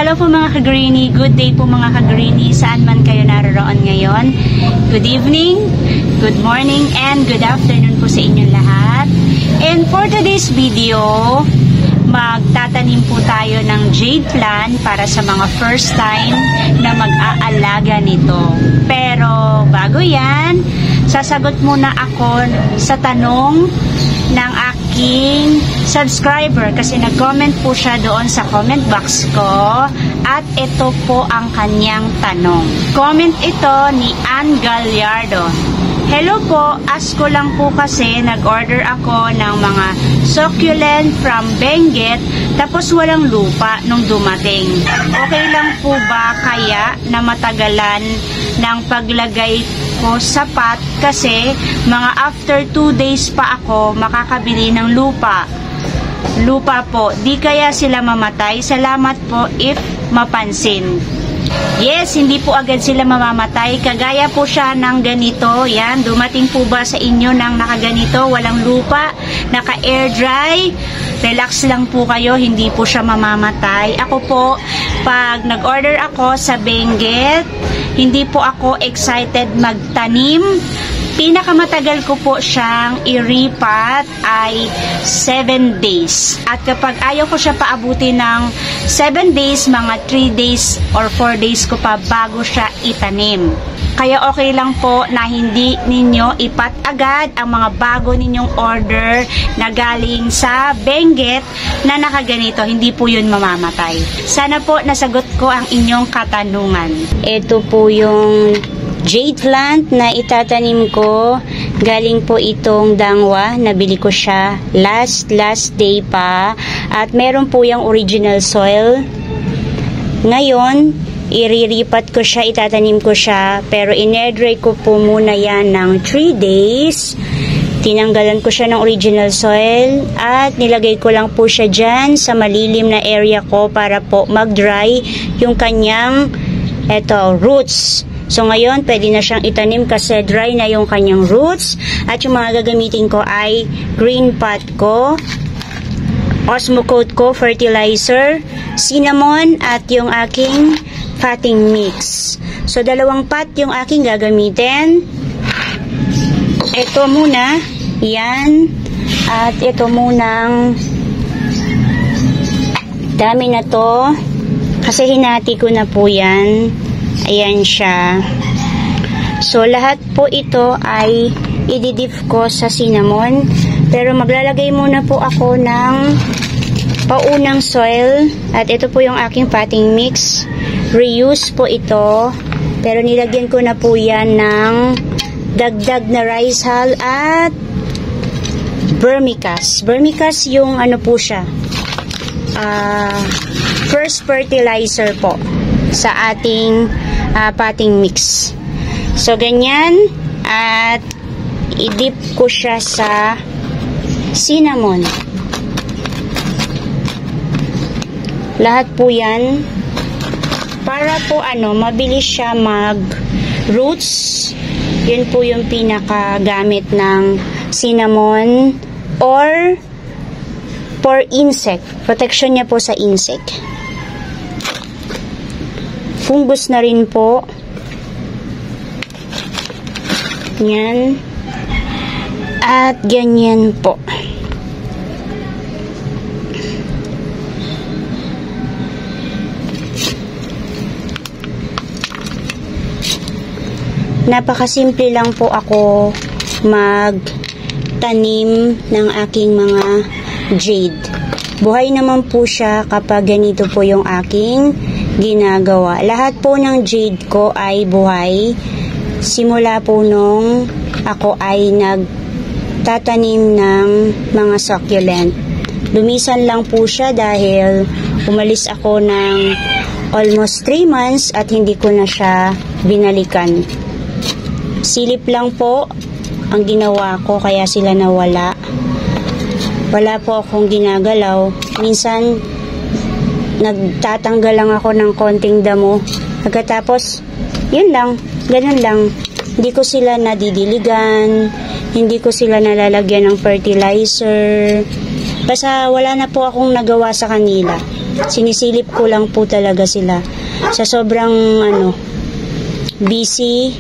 Hello po mga ka-greenie, good day po mga ka-greenie, saan man kayo naroon ngayon. Good evening, good morning, and good afternoon po sa inyong lahat. And for today's video, magtatanim po tayo ng jade plant para sa mga first time na mag-aalaga nito. Pero bago yan, sasagot muna ako sa tanong ng aking subscriber kasi nag-comment po siya doon sa comment box ko at ito po ang kanyang tanong. Comment ito ni Ann Gallardo. Hello po, ask ko lang po kasi nag-order ako ng mga succulent from Benguet tapos walang lupa nung dumating. Okay lang po ba kaya na matagalan ng paglagay ko sa pot kasi mga after 2 days pa ako makakabili ng lupa po, di kaya sila mamatay? Salamat po if mapansin. Yes, hindi po agad sila mamamatay. Kagaya po siya ng ganito. Yan, dumating po ba sa inyo ng nakaganito, walang lupa, naka-air dry? Relax lang po kayo, hindi po siya mamamatay. Ako po, pag nag-order ako sa Benguet, hindi po ako excited magtanim. Pinakamatagal ko po siyang iripat ay 7 days. At kapag ayaw ko siya paabuti ng 7 days, mga 3 days or 4 days ko pa bago siya itanim. Kaya okay lang po na hindi ninyo ipat agad ang mga bago ninyong order na galing sa Benguet na nakaganito. Hindi po yun mamamatay. Sana po nasagot ko ang inyong katanungan. Ito po yung jade plant na itatanim ko. Galing po itong Dangwa. Nabili ko siya last day pa. At meron po yung original soil. Ngayon, iriripat ko siya, itatanim ko siya. Pero in-air-dry ko po muna yan ng 3 days. Tinanggalan ko siya ng original soil. At nilagay ko lang po siya dyan sa malilim na area ko para po mag-dry yung kanyang roots. So ngayon, pwede na siyang itanim kasi dry na yung kanyang roots. At yung mga gagamitin ko ay green pot ko, Osmocote ko, fertilizer, cinnamon, at yung aking potting mix. So 2 pot yung aking gagamitin. Ito muna, yan. At ito munang dami na to. Kasi hinati ko na po yan. Ayan siya. So, lahat po ito ay ididip ko sa cinnamon. Pero maglalagay muna po ako ng paunang soil. At ito po yung aking potting mix. Reuse po ito. Pero nilagyan ko na po yan ng dagdag na rice hull at vermicast. Vermicast yung ano po siya. First fertilizer po sa ating potting mix. So, ganyan. At i-dip ko siya sa cinnamon. Lahat po yan. Para po mabilis siya mag-roots. Yun po yung pinakagamit ng cinnamon or for insect. Protection niya po sa insect. Fungus na rin po. Yan. At ganyan po. Napakasimple lang po ako magtanim ng aking mga jade. Buhay naman po siya kapag ganito po yung aking ginagawa. Lahat po ng jade ko ay buhay. Simula po nung ako ay nagtatanim ng mga succulent. Lumisan lang po siya dahil umalis ako ng almost 3 months at hindi ko na siya binalikan. Silip lang po ang ginawa ko kaya sila nawala. Wala po akong ginagalaw. Minsan nagtatanggal lang ako ng konting damo. Pagkatapos, yun lang, ganun lang. Hindi ko sila nadidiligan, hindi ko sila nalalagyan ng fertilizer. Basta wala na po akong nagawa sa kanila. Sinisilip ko lang po talaga sila. Sa sobrang busy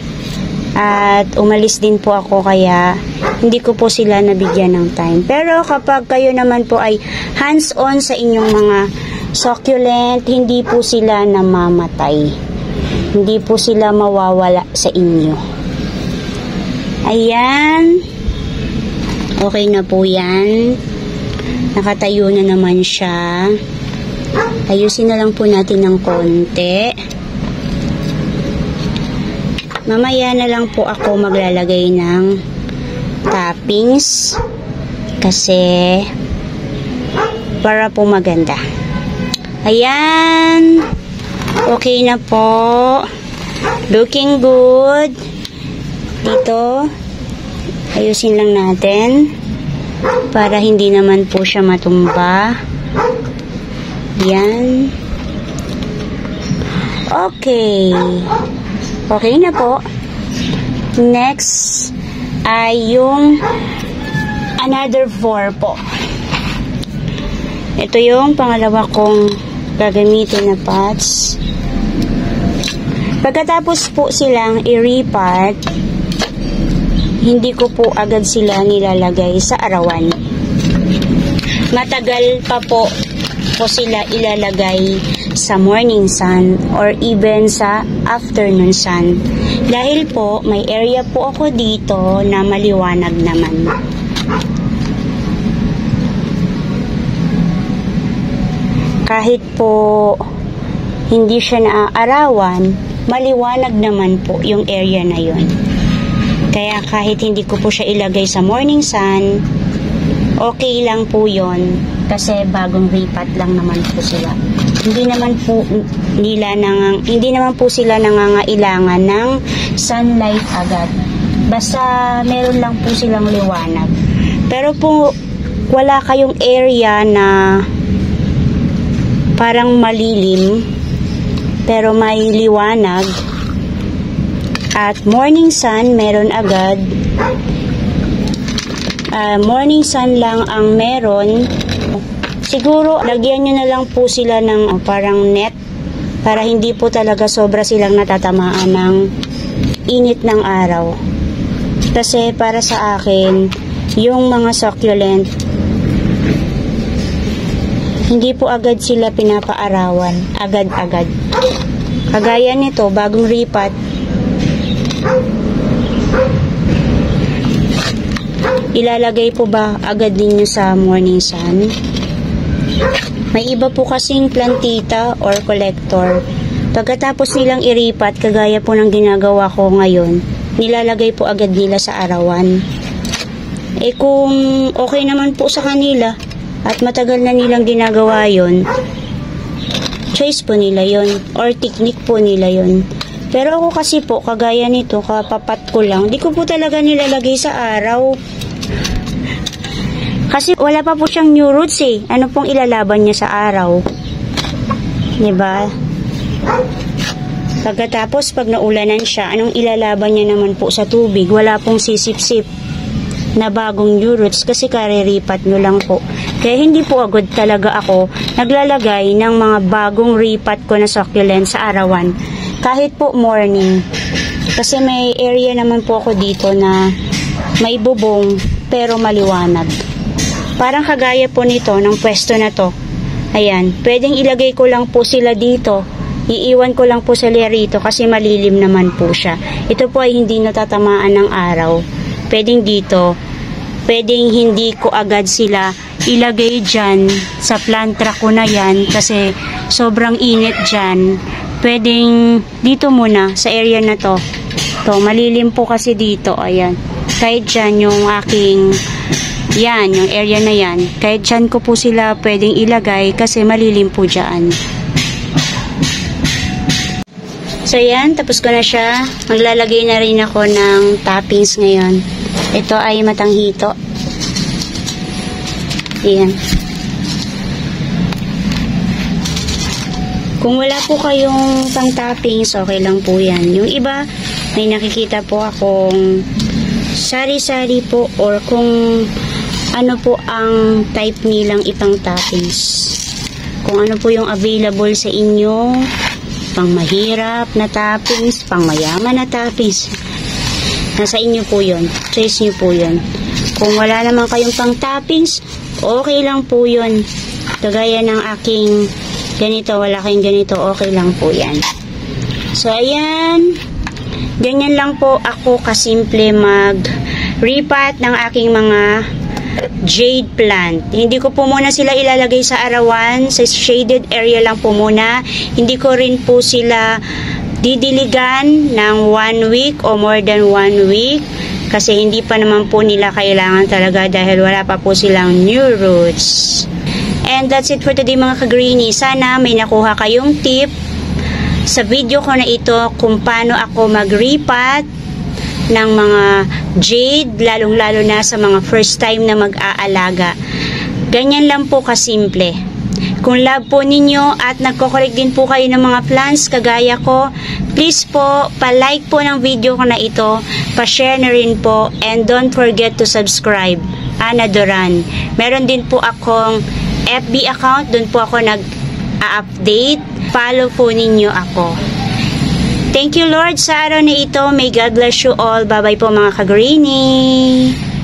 at umalis din po ako, kaya hindi ko po sila nabigyan ng time. Pero kapag kayo naman po ay hands-on sa inyong mga succulent, hindi po sila namamatay. Hindi po sila mawawala sa inyo. Ayan. Okay na po yan. Nakatayo na naman siya. Ayusin na lang po natin ng konti. Mamaya na lang po ako maglalagay ng toppings. Kasi para po maganda. Ayan. Okay na po. Looking good. Dito. Ayusin lang natin. Para hindi naman po siya matumba. Yan. Okay. Okay na po. Next ay yung another 4 po. Ito yung pangalawa kong gagamitin na pots. Pagkatapos po silang i-repot, hindi ko po agad sila nilalagay sa arawan. Matagal pa po sila ilalagay sa morning sun or even sa afternoon sun. Dahil po may area po ako dito na maliwanag naman. Kahit po hindi siya naaarawan, maliwanag naman po yung area na yon. Kaya kahit hindi ko po siya ilagay sa morning sun, okay lang po yon. Kasi bagong repot lang naman po sila. Hindi naman po sila nangangailangan ng sunlight agad. Basta meron lang po silang liwanag. Pero po wala kayong area na parang malilim pero may liwanag at morning sun meron agad. Morning sun lang ang meron. Siguro lagyan nyo na lang po sila ng parang net para hindi po talaga sobra silang natatamaan ng init ng araw. Kasi para sa akin yung mga succulent, hindi po agad sila pinapaarawan agad-agad. Kagaya nito, bagong repot, ilalagay po ba agad ninyo sa morning sun? May iba po kasing plantita or collector, pagkatapos nilang iripat, kagaya po ng ginagawa ko ngayon, nilalagay po agad nila sa arawan. Kung okay naman po sa kanila at matagal na nilang ginagawa yon, choice po nila yon or technique po nila yon. Pero ako kasi po, kagaya nito, kapapat ko lang, di ko po talaga nilalagay sa araw. Kasi wala pa po siyang new roots eh. Ano pong ilalaban niya sa araw? Diba? Pagkatapos, pag naulanan siya, anong ilalaban niya naman po sa tubig? Wala pong sisip-sip na bagong new roots kasi kariripat nyo lang po. Kaya hindi po agad talaga ako naglalagay ng mga bagong ripat ko na succulent sa arawan. Kahit po morning. Kasi may area naman po ako dito na may bubong pero maliwanag. Parang kagaya po nito ng pwesto na to. Ayan, pwedeng ilagay ko lang po sila dito. Iiwan ko lang po sila rito kasi malilim naman po siya. Ito po ay hindi natatamaan ng araw. Pwedeng dito. Pwedeng hindi ko agad sila ilagay dyan sa plantra ko na yan kasi sobrang init dyan. Pwedeng dito muna sa area na to. To, malilim po kasi dito. Ayan. Kahit dyan yung aking yan, yung area na yan. Kahit dyan ko po sila pwedeng ilagay kasi malilim po dyan. So yan, tapos ko na siya. Maglalagay na rin ako ng toppings ngayon. Ito ay matanghito. Yan. Kung wala po kayong pang toppings, okay lang po yan. Yung iba, may nakikita po akong sari-sari po or kung ano po ang type nilang ipang toppings. kung ano po yung available sa inyo, pang mahirap na toppings, pang mayaman na toppings. Nasa inyo po yun. Choice nyo po yun. Kung wala naman kayong pang toppings, okay lang po yun. Kagaya ng aking ganito, wala kayong ganito, okay lang po yan. So, ayan. Ganyan lang po ako kasimple mag-repot ng aking mga jade plant. Hindi ko po muna sila ilalagay sa arawan, sa shaded area lang po muna. Hindi ko rin po sila didiligan ng 1 week o more than 1 week kasi hindi pa naman po nila kailangan talaga dahil wala pa po silang new roots. And that's it for today mga ka-greenie. Sana may nakuha kayong tip sa video ko na ito kung paano ako mag-repot ng mga jade, lalong-lalo na sa mga first time na mag-aalaga. Ganyan lang po kasimple. Kung love po ninyo at nagko-collect din po kayo ng mga plants kagaya ko, please po, pa-like po ng video ko na ito, pa-share na rin po, and don't forget to subscribe. Ana Duran. Meron din po akong FB account, doon po ako nag-update. Follow po ninyo ako. Thank you Lord sa araw na ito. May God bless you all. Bye-bye po mga ka-greenie.